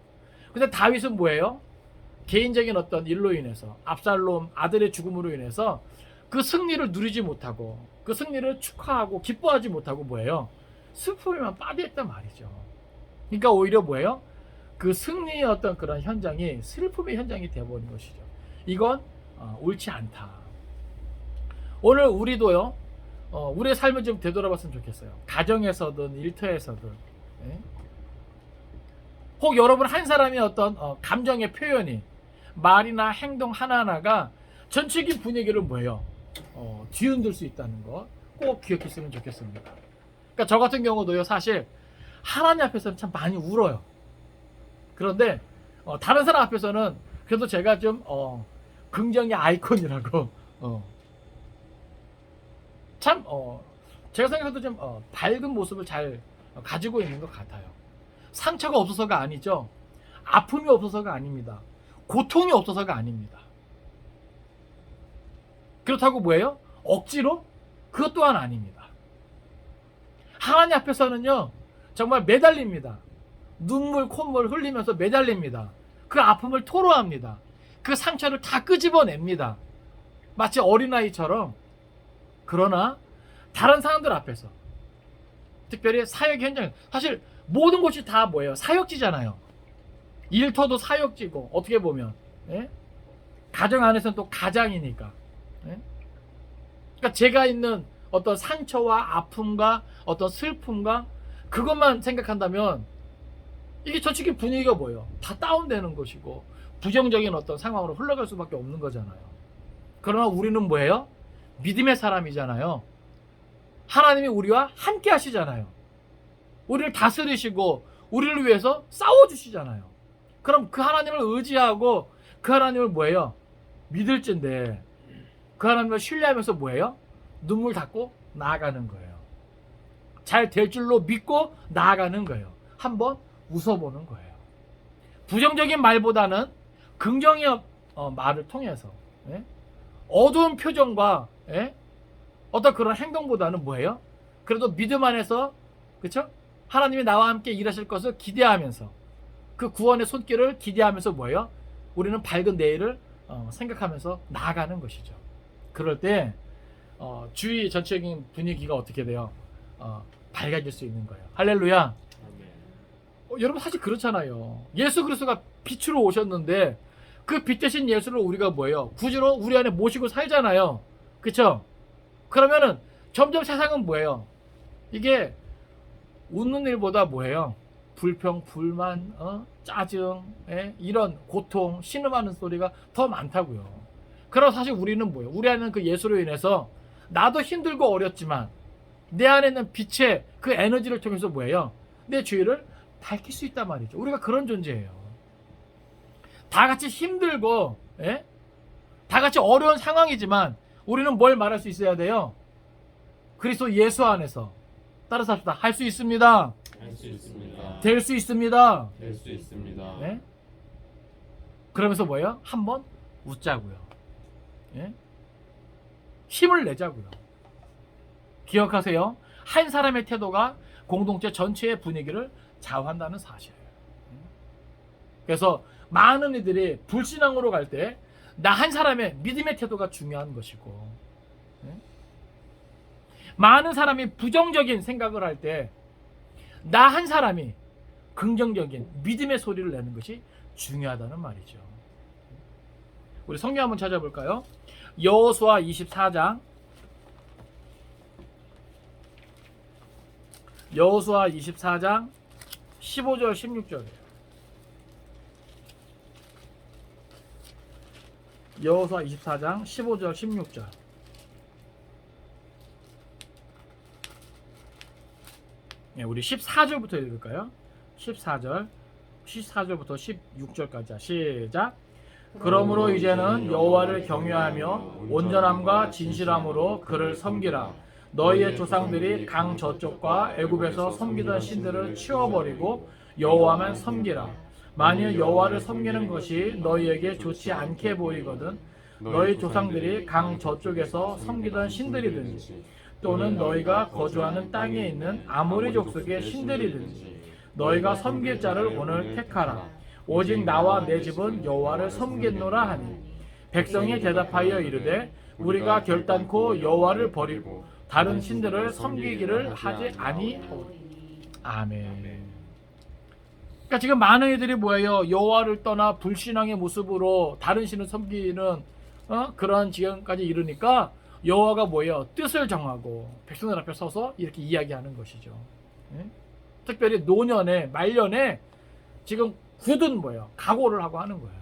근데 다윗은 뭐예요? 개인적인 어떤 일로 인해서, 압살롬 아들의 죽음으로 인해서 그 승리를 누리지 못하고 그 승리를 축하하고 기뻐하지 못하고 뭐예요? 슬픔에만 빠져있단 말이죠. 그러니까 오히려 뭐예요? 그 승리의 어떤 그런 현장이 슬픔의 현장이 되어버린 것이죠. 이건 옳지 않다. 오늘 우리도요, 우리의 삶을 좀 되돌아봤으면 좋겠어요. 가정에서든 일터에서든, 혹 여러분 한 사람의 어떤 감정의 표현이, 말이나 행동 하나하나가 전체적인 분위기를 뭐예요? 뒤흔들 수 있다는 거 꼭 기억했으면 좋겠습니다. 그러니까 저 같은 경우도요, 사실 하나님 앞에서는 참 많이 울어요. 그런데 다른 사람 앞에서는 그래도 제가 좀 긍정의 아이콘이라고 참 제가 생각해도 좀 밝은 모습을 잘 가지고 있는 것 같아요. 상처가 없어서가 아니죠. 아픔이 없어서가 아닙니다. 고통이 없어서가 아닙니다. 그렇다고 뭐예요? 억지로? 그것 또한 아닙니다. 하나님 앞에서는요, 정말 매달립니다. 눈물, 콧물 흘리면서 매달립니다. 그 아픔을 토로합니다. 그 상처를 다 끄집어냅니다. 마치 어린아이처럼. 그러나 다른 사람들 앞에서, 특별히 사역 현장, 사실 모든 곳이 다 뭐예요? 사역지잖아요. 일터도 사역지고, 어떻게 보면 가정 안에서는 또 가장이니까. 그러니까 제가 있는 어떤 상처와 아픔과 어떤 슬픔과 그것만 생각한다면 이게 전체적인 분위기가 뭐예요? 다 다운되는 것이고 부정적인 어떤 상황으로 흘러갈 수밖에 없는 거잖아요. 그러나 우리는 뭐예요? 믿음의 사람이잖아요. 하나님이 우리와 함께 하시잖아요. 우리를 다스리시고 우리를 위해서 싸워주시잖아요. 그럼 그 하나님을 의지하고 그 하나님을 뭐예요? 믿을진데 그 하나님을 신뢰하면서 뭐예요? 눈물 닦고 나아가는 거예요. 잘 될 줄로 믿고 나아가는 거예요. 한번 웃어보는 거예요. 부정적인 말보다는 긍정의 말을 통해서 어두운 표정과 어떤 그런 행동보다는 뭐예요? 그래도 믿음 안에서, 그렇죠? 하나님이 나와 함께 일하실 것을 기대하면서, 그 구원의 손길을 기대하면서 뭐예요? 우리는 밝은 내일을 생각하면서 나아가는 것이죠. 그럴 때 주위 전체적인 분위기가 어떻게 돼요? 밝아질 수 있는 거예요. 할렐루야. 여러분 사실 그렇잖아요. 예수 그리스도가 빛으로 오셨는데 그 빛 대신 예수를 우리가 뭐예요? 구주로 우리 안에 모시고 살잖아요. 그쵸? 그러면은 점점 세상은 뭐예요? 이게 웃는 일보다 뭐예요? 불평, 불만, 짜증, 이런 고통, 신음하는 소리가 더 많다고요. 그래서 사실 우리는 뭐예요? 우리 안에는 그 예수로 인해서 나도 힘들고 어렵지만 내 안에 있는 빛의 그 에너지를 통해서 뭐예요? 내 주위를 밝힐 수 있단 말이죠. 우리가 그런 존재예요. 다 같이 힘들고, 다 같이 어려운 상황이지만 우리는 뭘 말할 수 있어야 돼요? 그리스도 예수 안에서 따라서 합시다. 할 수 있습니다. 할 수 있습니다. 될 수 있습니다. 될 수 있습니다. 그러면서 뭐예요? 한번 웃자고요. 힘을 내자고요. 기억하세요. 한 사람의 태도가 공동체 전체의 분위기를 좌우한다는 사실. 그래서 많은 이들이 불신앙으로 갈 때 나 한 사람의 믿음의 태도가 중요한 것이고, 많은 사람이 부정적인 생각을 할 때 나 한 사람이 긍정적인 믿음의 소리를 내는 것이 중요하다는 말이죠. 우리 성경 한번 찾아볼까요? 여호수아 24장, 여호수아 24장 15절 16절이에요. 여호수아 24장 15절 16절. 우리 14절부터 읽을까요? 14절부터 16절까지. 시작. 그러므로 이제는 여호와를 경외하며 온전함과 진실함으로 그를 섬기라. 너희의 조상들이 강 저쪽과 애굽에서 섬기던 신들을 치워버리고 여호와만 섬기라. 만일 여호와를 섬기는 것이 너희에게 좋지 않게 보이거든 너희 조상들이 강 저쪽에서 섬기던 신들이든지 또는 너희가 거주하는 땅에 있는 아모리 족속의 신들이든지 너희가 섬길 자를 오늘 택하라. 오직 나와 내 집은 여호와를 섬겠노라 하니 백성이 대답하여 이르되 우리가 결단코 여호와를 버리고 다른 신들을 섬기기를 하지 아니하오리. 아멘. 그러니까 지금 많은 이들이 뭐예요? 여호와를 떠나 불신앙의 모습으로 다른 신을 섬기는 그런 지경까지 이르니까 여호와가 뭐예요? 뜻을 정하고 백성들 앞에 서서 이렇게 이야기하는 것이죠. 특별히 노년에 말년에 지금 굳은 뭐예요? 각오를 하고 하는 거예요.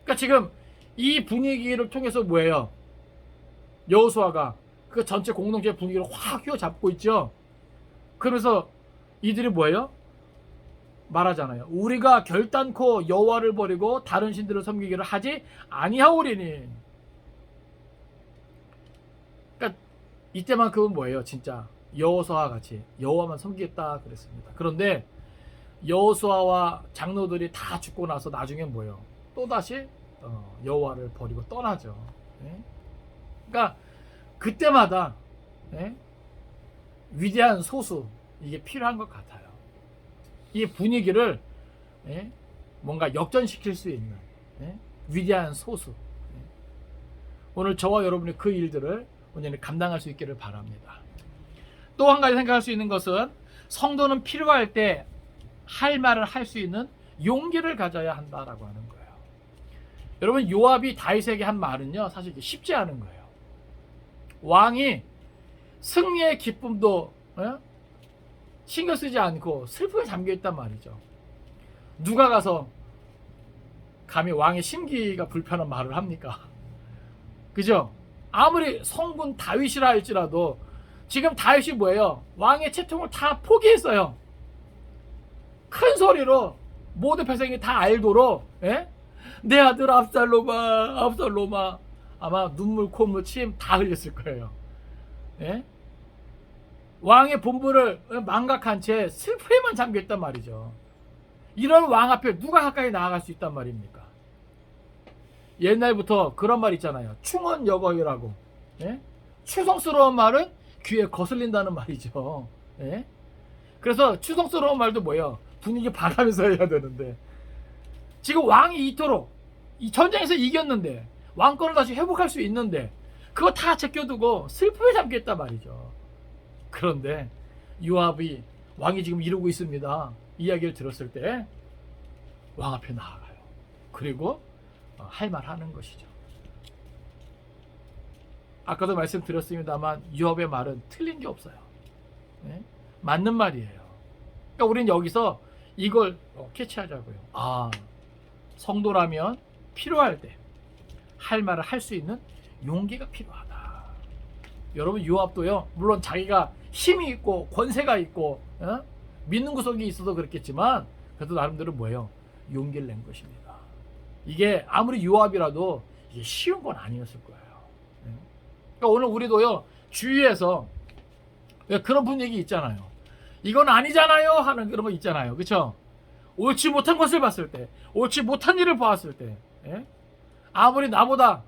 그러니까 지금 이 분위기를 통해서 뭐예요? 여호수아가 그 전체 공동체 분위기를 확 휘어잡고 있죠. 그러면서 이들이 뭐예요? 말하잖아요. 우리가 결단코 여호와를 버리고 다른 신들을 섬기기를 하지 아니하오리니. 그러니까 이때만큼은 뭐예요? 진짜 여호수아와 같이 여호와만 섬기겠다 그랬습니다. 그런데 여호수아와 장로들이 다 죽고 나서 나중에 뭐예요? 또다시 여호와를 버리고 떠나죠. 그러니까 그때마다 위대한 소수 이게 필요한 것 같아요. 이 분위기를 뭔가 역전시킬 수 있는 위대한 소수. 오늘 저와 여러분이 그 일들을 온전히 감당할 수 있기를 바랍니다. 또 한 가지 생각할 수 있는 것은 성도는 필요할 때 할 말을 할 수 있는 용기를 가져야 한다라고 하는 거예요. 여러분 요압이 다윗에게 한 말은요 사실 쉽지 않은 거예요. 왕이 승리의 기쁨도 신경 쓰지 않고 슬픔에 잠겨 있단 말이죠. 누가 가서 감히 왕의 심기가 불편한 말을 합니까? 그죠? 아무리 성군 다윗이라 할지라도 지금 다윗이 뭐예요? 왕의 채통을 다 포기했어요. 큰 소리로 모든 백성이 다 알도록 내 아들 압살롬아 아마 눈물 콧물 침 다 흘렸을 거예요. 왕의 본분을 망각한 채 슬픔에만 잠겨있단 말이죠. 이런 왕 앞에 누가 가까이 나아갈 수 있단 말입니까? 옛날부터 그런 말 있잖아요. 충언 여거이라고. 예? 추성스러운 말은 귀에 거슬린다는 말이죠. 예? 그래서 추성스러운 말도 뭐예요? 분위기 봐가면서 해야 되는데, 지금 왕이 이토록 이 전쟁에서 이겼는데 왕권을 다시 회복할 수 있는데 그거 다 제껴두고 슬픔에 잠겼단 말이죠. 그런데 요압이 왕이 지금 이러고 있습니다. 이야기를 들었을 때 왕 앞에 나아가요. 그리고 할 말 하는 것이죠. 아까도 말씀드렸습니다만 요압의 말은 틀린 게 없어요. 네? 맞는 말이에요. 그러니까 우리는 여기서 이걸 캐치하자고요. 아, 성도라면 필요할 때 할 말을 할 수 있는 용기가 필요하다. 여러분, 요압도요, 물론 자기가 힘이 있고 권세가 있고 믿는 구석이 있어서 그렇겠지만 그래도 나름대로 뭐예요? 용기를 낸 것입니다. 이게 아무리 요압이라도 이게 쉬운 건 아니었을 거예요. 그러니까 오늘 우리도요, 주위에서 그런 분위기 있잖아요. 이건 아니잖아요 하는 그런 거 있잖아요. 그렇죠? 옳지 못한 것을 봤을 때, 옳지 못한 일을 보았을 때, 아무리 나보다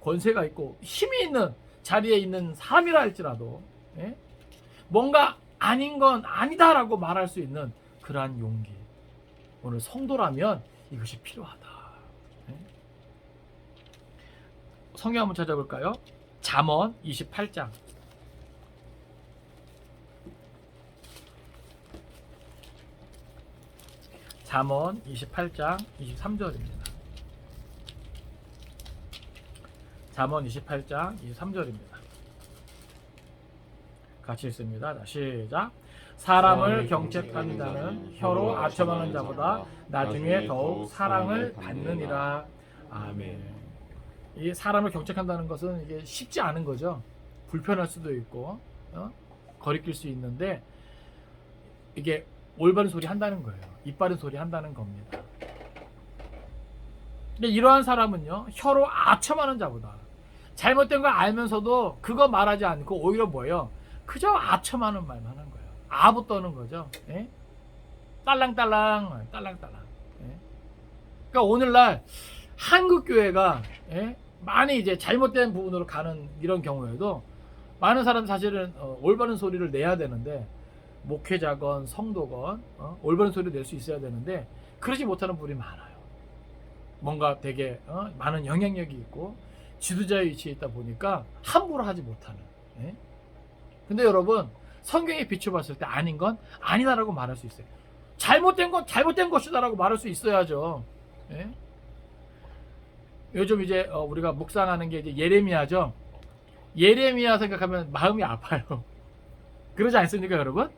권세가 있고 힘이 있는 자리에 있는 사람이라 할지라도 뭔가 아닌 건 아니다라고 말할 수 있는 그러한 용기, 오늘 성도라면 이것이 필요하다. 성경 한번 찾아볼까요? 잠언 28장. 잠언 28장 23절입니다. 잠언 28장 23절입니다. 같이 읽습니다. 자, 시작. 사람을 경책하는 자는 혀로 아첨하는 자보다 나중에 더욱 사랑을 받느니라. 아멘. 이 사람을 경책한다는 것은 이게 쉽지 않은 거죠. 불편할 수도 있고 거리낄 수 있는데 이게 올바른 소리 한다는 거예요. 이빠른 소리 한다는 겁니다. 근데 이러한 사람은요, 혀로 아첨하는 자보다, 잘못된 걸 알면서도 그거 말하지 않고 오히려 뭐예요? 그저 아첨하는 말만 하는 거예요. 아부 떠는 거죠. 예? 딸랑딸랑, 딸랑딸랑. 예? 그러니까 오늘날 한국 교회가 많이 이제 잘못된 부분으로 가는 이런 경우에도 많은 사람 사실은 올바른 소리를 내야 되는데, 목회자건 성도건 올바른 소리를 낼 수 있어야 되는데 그러지 못하는 분이 많아요. 뭔가 되게 많은 영향력이 있고 지도자의 위치에 있다 보니까 함부로 하지 못하는. 근데 여러분, 성경에 비춰봤을 때 아닌 건 아니다라고 말할 수 있어요. 잘못된 건 잘못된 것이다라고 말할 수 있어야죠. 요즘 이제 우리가 묵상하는 게 이제 예레미야죠. 예레미야 생각하면 마음이 아파요. 그러지 않습니까, 여러분?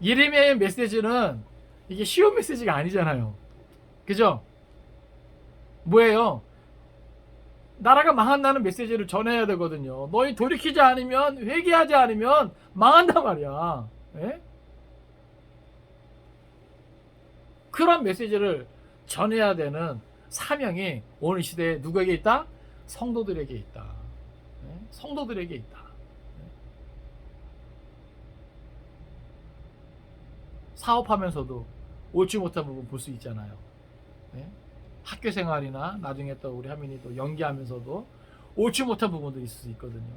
예레미야의 메시지는 이게 쉬운 메시지가 아니잖아요. 그죠? 뭐예요? 나라가 망한다는 메시지를 전해야 되거든요. 너희 돌이키지 않으면, 회개하지 않으면 망한단 말이야. 그런 메시지를 전해야 되는 사명이 오늘 시대에 누구에게 있다? 성도들에게 있다. 성도들에게 있다. 사업하면서도 옳지 못한 부분 볼 수 있잖아요. 학교 생활이나 나중에 또 우리 하민이 또 연기하면서도 옳지 못한 부분도 있을 수 있거든요.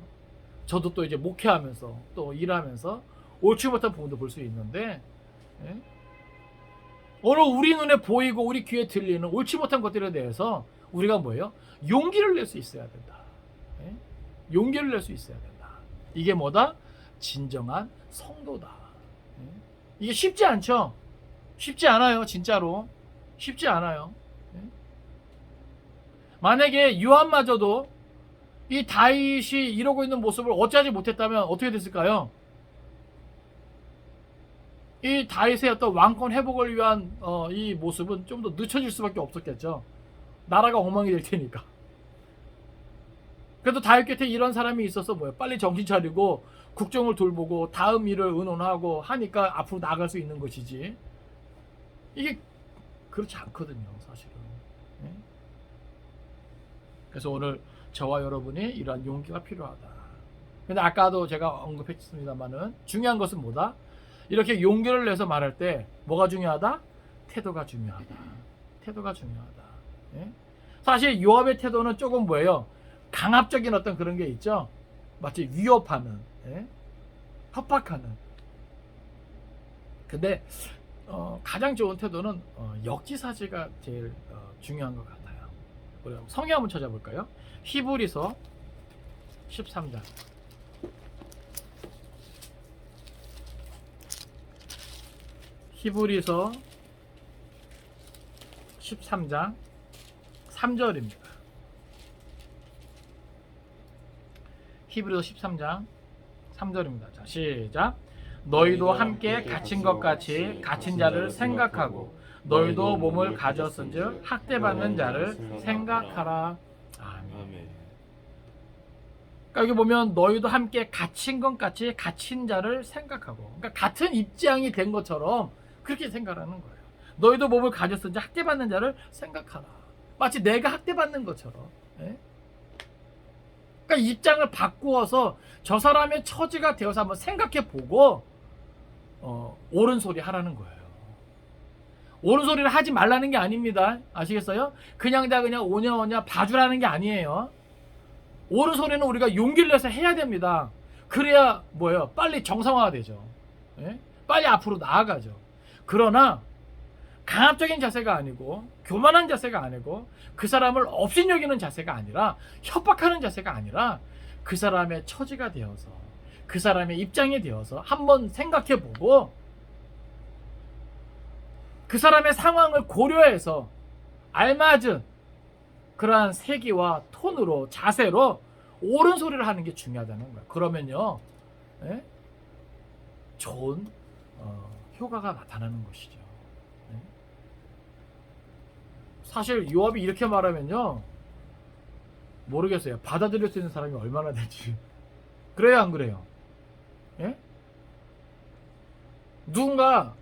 저도 또 이제 목회하면서 또 일하면서 옳지 못한 부분도 볼 수 있는데, 오늘 우리 눈에 보이고 우리 귀에 들리는 옳지 못한 것들에 대해서 우리가 뭐예요? 용기를 낼 수 있어야 된다. 용기를 낼 수 있어야 된다. 이게 뭐다? 진정한 성도다. 이게 쉽지 않죠? 쉽지 않아요, 진짜로. 쉽지 않아요. 만약에 요압마저도 이 다윗이 이러고 있는 모습을 어찌하지 못했다면 어떻게 됐을까요? 이 다윗의 어떤 왕권 회복을 위한 이 모습은 좀 더 늦춰질 수밖에 없었겠죠. 나라가 엉망이 될 테니까. 그래도 다윗 곁에 이런 사람이 있어서 뭐예요? 빨리 정신 차리고 국정을 돌보고 다음 일을 의논하고 하니까 앞으로 나아갈 수 있는 것이지. 이게 그렇지 않거든요, 사실은. 그래서 오늘 저와 여러분이 이러한 용기가 필요하다. 근데 아까도 제가 언급했습니다만은 중요한 것은 뭐다? 이렇게 용기를 내서 말할 때 뭐가 중요하다? 태도가 중요하다. 태도가 중요하다. 사실 요압의 태도는 조금 뭐예요? 강압적인 어떤 그런 게 있죠. 마치 위협하는, 예? 협박하는. 근데 가장 좋은 태도는 역지사지가 제일 중요한 것 같아요. 우리 성경 한번 찾아볼까요? 히브리서 13장. 히브리서 13장 3절입니다. 히브리서 13장 3절입니다. 자, 시작. 너희도 함께 갇힌 것 같이 갇힌 자를 생각하고 너희도 몸을 가졌은즉 학대받는 자를 생각하라. 아멘. 아멘. 그러니까 여기 보면 너희도 함께 갇힌 것 같이 갇힌 자를 생각하고, 그러니까 같은 입장이 된 것처럼 그렇게 생각하는 거예요. 너희도 몸을 가졌은지 학대받는 자를 생각하라. 마치 내가 학대받는 것처럼. 예? 그러니까 입장을 바꾸어서 저 사람의 처지가 되어서 한번 생각해 보고 옳은 소리 하라는 거예요. 옳은 소리를 하지 말라는 게 아닙니다. 아시겠어요? 그냥 오냐오냐 봐주라는 게 아니에요. 옳은 소리는 우리가 용기를 내서 해야 됩니다. 그래야 뭐예요? 빨리 정상화가 되죠. 예? 빨리 앞으로 나아가죠. 그러나 강압적인 자세가 아니고 교만한 자세가 아니고 그 사람을 업신여기는 자세가 아니라 협박하는 자세가 아니라 그 사람의 처지가 되어서 그 사람의 입장이 되어서 한번 생각해보고 그 사람의 상황을 고려해서 알맞은 그러한 세기와 톤으로 자세로 옳은 소리를 하는 게 중요하다는 거예요. 그러면요, 예? 좋은 효과가 나타나는 것이죠. 예? 사실 요압이 이렇게 말하면요, 모르겠어요. 받아들일 수 있는 사람이 얼마나 될지. 그래요, 안 그래요? 예? 누군가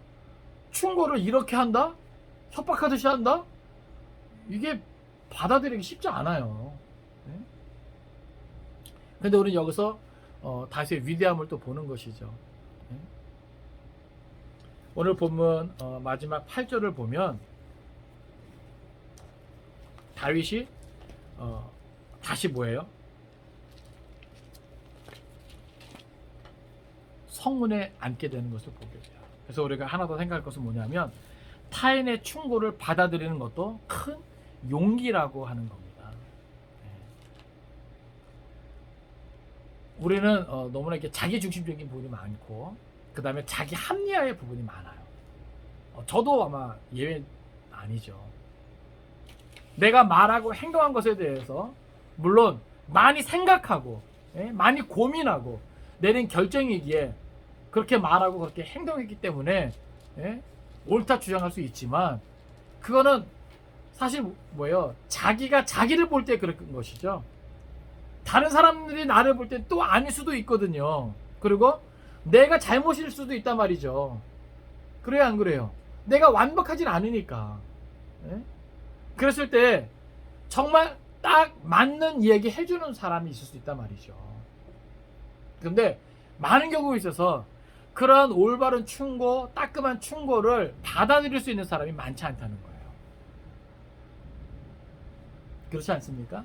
충고를 이렇게 한다? 협박하듯이 한다? 이게 받아들이기 쉽지 않아요. 예? 근데 우리는 여기서 다윗의 위대함을 또 보는 것이죠. 예? 오늘 본문 마지막 8절을 보면 다윗이 다시 뭐예요? 성문에 앉게 되는 것을 보게 돼요. 그래서 우리가 하나 더 생각할 것은 뭐냐면 타인의 충고를 받아들이는 것도 큰 용기라고 하는 겁니다. 우리는 너무나 이렇게 자기 중심적인 부분이 많고 그 다음에 자기 합리화의 부분이 많아요. 저도 아마 예외 아니죠. 내가 말하고 행동한 것에 대해서 물론 많이 생각하고 많이 고민하고 내린 결정이기에 그렇게 말하고 그렇게 행동했기 때문에 옳다 주장할 수 있지만 그거는 사실 뭐예요? 자기가 자기를 볼 때 그런 것이죠. 다른 사람들이 나를 볼 때 또 아닐 수도 있거든요. 그리고 내가 잘못일 수도 있단 말이죠. 그래요, 안 그래요? 내가 완벽하진 않으니까. 그랬을 때 정말 딱 맞는 얘기 해주는 사람이 있을 수 있단 말이죠. 그런데 많은 경우에 있어서 그러한 올바른 충고, 따끔한 충고를 받아들일 수 있는 사람이 많지 않다는 거예요. 그렇지 않습니까?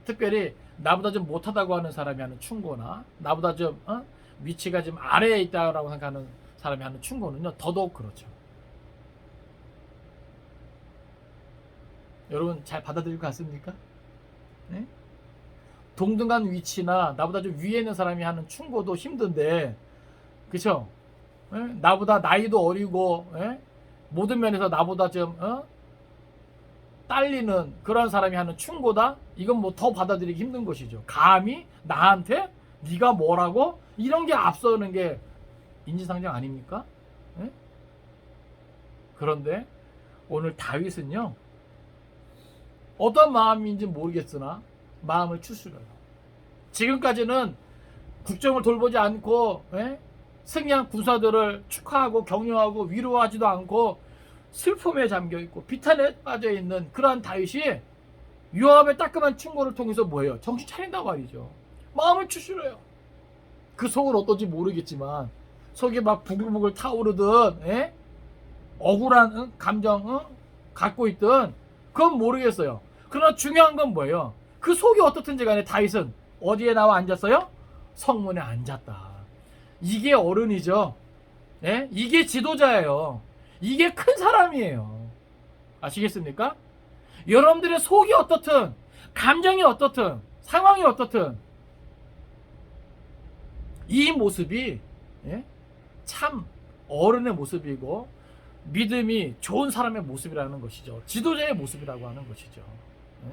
특별히 나보다 좀 못하다고 하는 사람이 하는 충고나 나보다 좀 위치가 좀 아래에 있다고 생각하는 사람이 하는 충고는요, 더더욱 그렇죠. 여러분 잘 받아들일 것 같습니까? 네? 동등한 위치나 나보다 좀 위에 있는 사람이 하는 충고도 힘든데, 그쵸? 나보다 나이도 어리고 모든 면에서 나보다 좀 딸리는 그런 사람이 하는 충고다? 이건 뭐 더 받아들이기 힘든 것이죠. 감히 나한테 네가 뭐라고? 이런 게 앞서는 게 인지상정 아닙니까? 그런데 오늘 다윗은요, 어떤 마음인지 모르겠으나 마음을 추스려요. 지금까지는 국정을 돌보지 않고 승리한 군사들을 축하하고 격려하고 위로하지도 않고 슬픔에 잠겨있고 비탄에 빠져있는 그러한 다윗이 요압의 따끔한 충고를 통해서 뭐예요? 정신 차린단 말이죠. 마음을 추스려요. 그 속은 어떤지 모르겠지만 속이 막 부글부글 타오르든 억울한 감정 갖고 있든 그건 모르겠어요. 그러나 중요한 건 뭐예요? 그 속이 어떻든지 간에 다윗은 어디에 나와 앉았어요? 성문에 앉았다. 이게 어른이죠. 예? 이게 지도자예요. 이게 큰 사람이에요. 아시겠습니까? 여러분들의 속이 어떻든, 감정이 어떻든, 상황이 어떻든, 이 모습이 예? 참 어른의 모습이고 믿음이 좋은 사람의 모습이라는 것이죠. 지도자의 모습이라고 하는 것이죠. 예?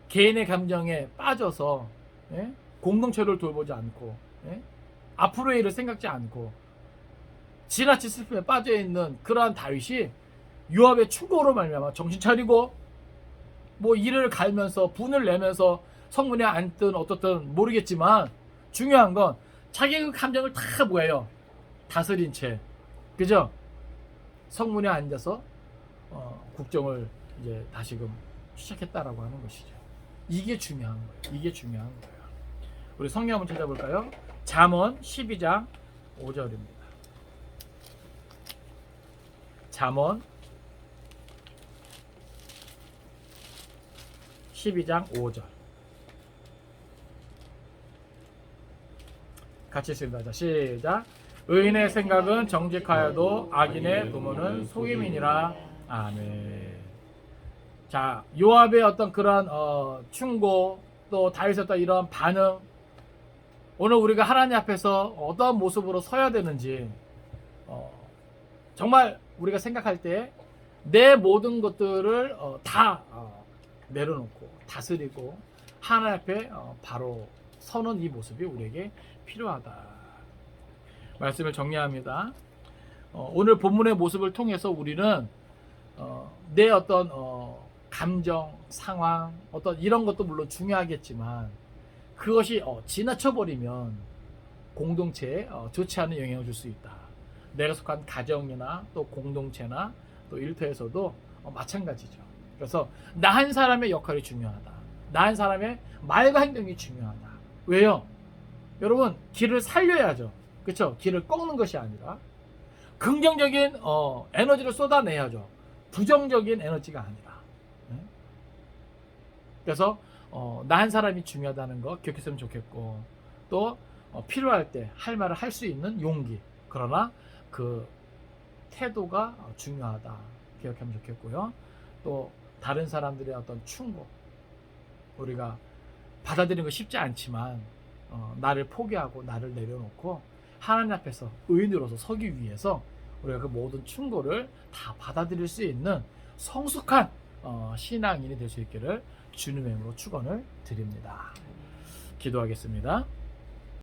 개인의 감정에 빠져서 예? 공동체를 돌보지 않고 예? 앞으로의 일을 생각지 않고 지나친 슬픔에 빠져있는 그러한 다윗이 요압의 충고로 말미암아 정신 차리고 뭐 이를 갈면서 분을 내면서 성문에 앉든 어떻든 모르겠지만 중요한 건 자기 그 감정을 다 뭐예요? 다스린 채 그죠? 성문에 앉아서 국정을 이제 다시금 시작했다라고 하는 것이죠. 이게 중요한 거예요. 이게 중요한 거예요. 우리 성경 한번 찾아볼까요? 잠언 12장 5절입니다. 잠언 12장 5절 같이 읽습니다. 자, 시작. 의인의 생각은 정직하여도 악인의 부모는 속임이니라. 아멘. 자, 요압의 어떤 그런 충고 또 다윗의 어떤 이런 반응 오늘 우리가 하나님 앞에서 어떤 모습으로 서야 되는지 정말 우리가 생각할 때 내 모든 것들을 다 내려놓고 다스리고 하나님 앞에 바로 서는 이 모습이 우리에게 필요하다. 말씀을 정리합니다. 오늘 본문의 모습을 통해서 우리는 내 어떤 감정, 상황, 어떤 이런 것도 물론 중요하겠지만 그것이 지나쳐버리면 공동체에 좋지 않은 영향을 줄 수 있다. 내가 속한 가정이나 또 공동체나 또 일터에서도 마찬가지죠. 그래서 나 한 사람의 역할이 중요하다. 나 한 사람의 말과 행동이 중요하다. 왜요? 여러분 길을 살려야죠. 그렇죠? 길을 꺾는 것이 아니라 긍정적인 에너지를 쏟아내야죠. 부정적인 에너지가 아니라. 그래서 나 한 사람이 중요하다는 거 기억했으면 좋겠고 또 필요할 때 할 말을 할 수 있는 용기 그러나 그 태도가 중요하다 기억하면 좋겠고요. 또 다른 사람들의 어떤 충고 우리가 받아들이는 거 쉽지 않지만 나를 포기하고 나를 내려놓고 하나님 앞에서 의인으로서 서기 위해서 우리가 그 모든 충고를 다 받아들일 수 있는 성숙한 신앙인이 될 수 있기를 주님의 이름으로 축원을 드립니다. 기도하겠습니다.